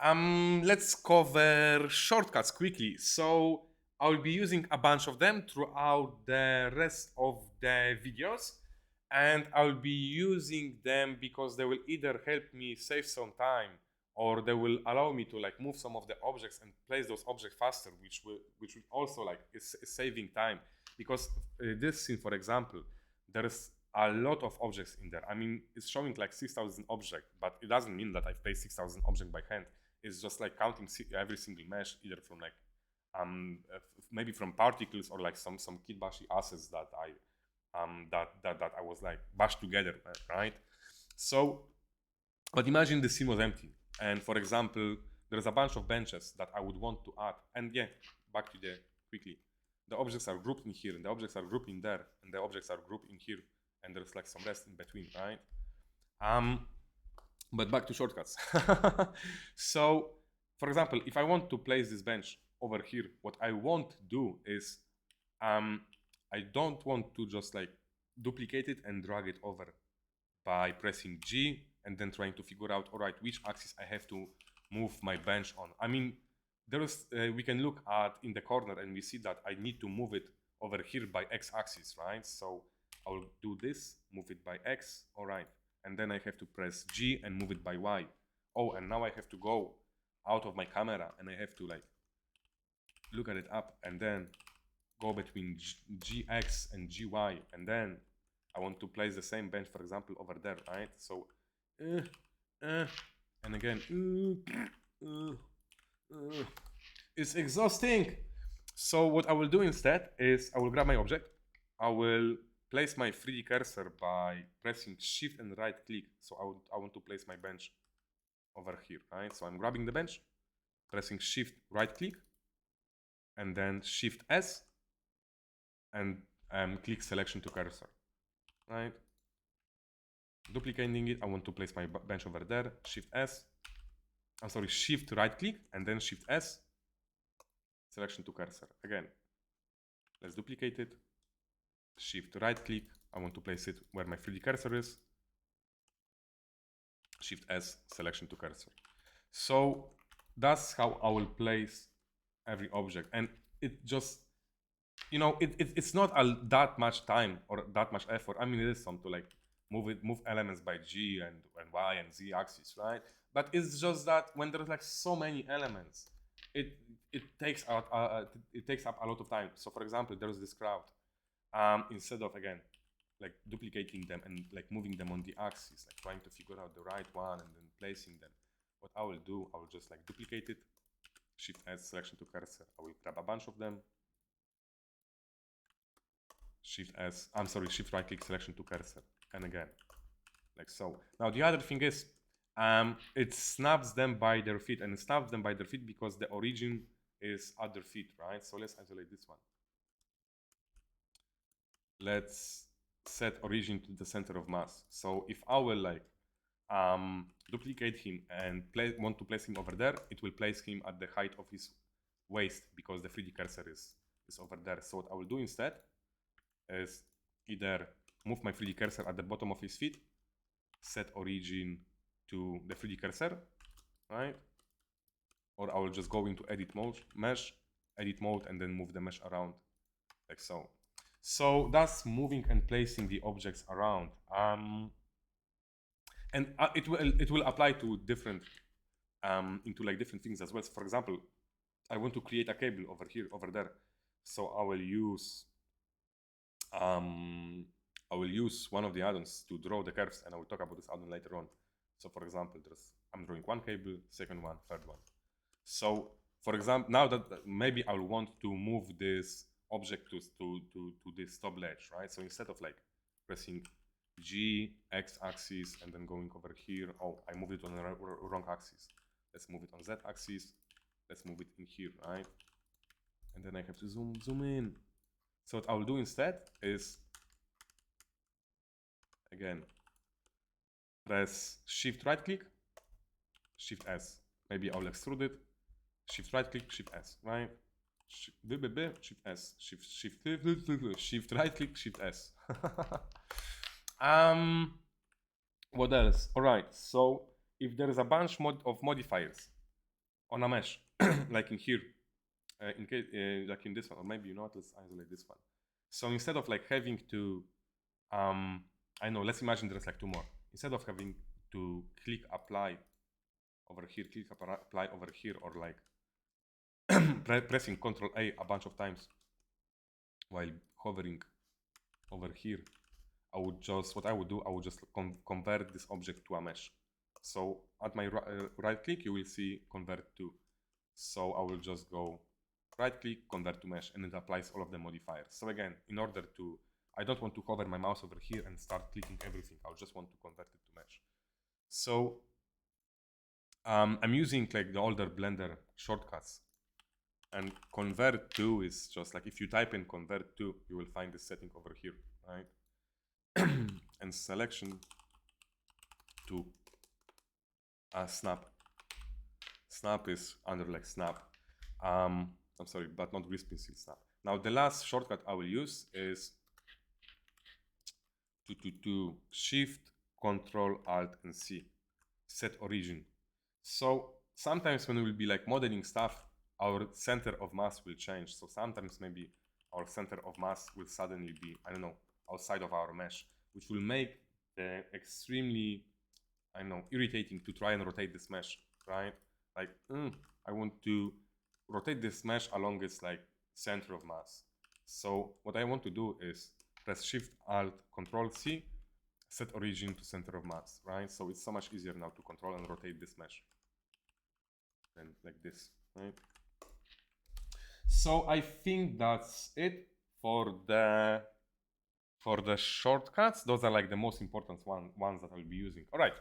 Let's cover shortcuts quickly. So I'll be using a bunch of them throughout the rest of the videos, and I'll be using them because they will either help me save some time or they will allow me to like move some of the objects and place those objects faster, which will also like is saving time. Because this scene, for example, there's a lot of objects in there. I mean, it's showing like 6,000 objects, but it doesn't mean that I've placed 6,000 objects by hand. It's just like counting every single mesh, either from like maybe from particles or like some kitbashi assets that I was like bashed together, right? So, but imagine the scene was empty, and for example, there's a bunch of benches that I would want to add, and yeah, back to the quickly. The objects are grouped in here, and the objects are grouped in there, and the objects are grouped in here, and there's like some rest in between, right? But back to shortcuts. So, for example, if I want to place this bench over here, what I won't do is I don't want to just like duplicate it and drag it over by pressing G and then trying to figure out, all right, which axis I have to move my bench on. I mean, there's we can look at in the corner and we see that I need to move it over here by X axis, right? So I'll do this, move it by X, all right. And then I have to press G and move it by Y. Oh, and now I have to go out of my camera and I have to like look at it up and then go between GX and GY, and then I want to place the same bench, for example, over there, right? So, and again, it's exhausting. So what I will do instead is I will grab my object, I will place my 3D cursor by pressing Shift and right click. So I want to place my bench over here, right? So I'm grabbing the bench, pressing Shift right click, and then Shift S, and click selection to cursor, right? Duplicating it, I want to place my bench over there, Shift S, I'm sorry, Shift right click, and then Shift S, selection to cursor. Again, let's duplicate it, Shift right click, I want to place it where my 3D cursor is, Shift S, selection to cursor. So that's how I will place every object, and it just, you know, it's not that much time or that much effort. I mean, it is some to like move elements by G and Y and Z axis, right? But it's just that when there's like so many elements, it takes up a lot of time. So for example, there's this crowd. Instead of again like duplicating them and like moving them on the axis, like trying to figure out the right one and then placing them, what I will do, I will just like duplicate it, Shift S, selection to cursor. I will grab a bunch of them, Shift S, I'm sorry, Shift right click, selection to cursor, and again, like so. Now the other thing is, it snaps them by their feet, and it snaps them by their feet because the origin is at their feet, right? So let's isolate this one. Let's set origin to the center of mass. So if I will like duplicate him and want to place him over there, it will place him at the height of his waist because the 3D cursor is over there. So what I will do instead is either move my 3D cursor at the bottom of his feet, set origin to the 3D cursor, right? Or I will just go into edit mode, mesh, edit mode, and then move the mesh around like so. So that's moving and placing the objects around. And it will apply to different into like different things as well. So for example, I want to create a cable over here, over there. So I will use one of the add-ons to draw the curves, and I will talk about this add-on later on. So for example, I'm drawing one cable, second one, third one. So for example, now that maybe I'll want to move this object to this top ledge, right? So instead of like pressing G, X axis, and then going over here, oh, I moved it on the wrong axis. Let's move it on Z axis. Let's move it in here, right? And then I have to zoom in. So what I will do instead is, again, press Shift right click, Shift S. Maybe I'll extrude it. Shift right click, Shift S, right? Shift S, Shift right click, Shift S. What else? All right. So if there is a bunch of modifiers on a mesh, like in here, in case, like in this one, or maybe, you know what, let's isolate this one. So instead of like having to, I know, let's imagine there's like two more. Instead of having to click apply over here, click apply over here, or like pressing Ctrl A a bunch of times while hovering over here, what I would do, I would just convert this object to a mesh. So at my right click, you will see convert to. So I will just go right click, convert to mesh, and it applies all of the modifiers. So again, in order to, I don't want to hover my mouse over here and start clicking everything. I just want to convert it to mesh. So I'm using like the older Blender shortcuts, and convert to is just like, if you type in convert to, you will find this setting over here, right? And selection to snap. Snap is under like snap. I'm sorry, but not grease pencil snap. Now the last shortcut I will use is to Shift, Control, Alt, and C. Set origin. So sometimes when we will be like modeling stuff, our center of mass will change. So sometimes maybe our center of mass will suddenly be, I don't know, outside of our mesh, which will make the extremely, I don't know, irritating to try and rotate this mesh, right? Like, I want to rotate this mesh along its like center of mass. So what I want to do is press Shift, Alt, Control C, set origin to center of mass, right? So it's so much easier now to control and rotate this mesh. And like this, right? So I think that's it for the shortcuts. Those are like the most important ones that I'll be using. All right.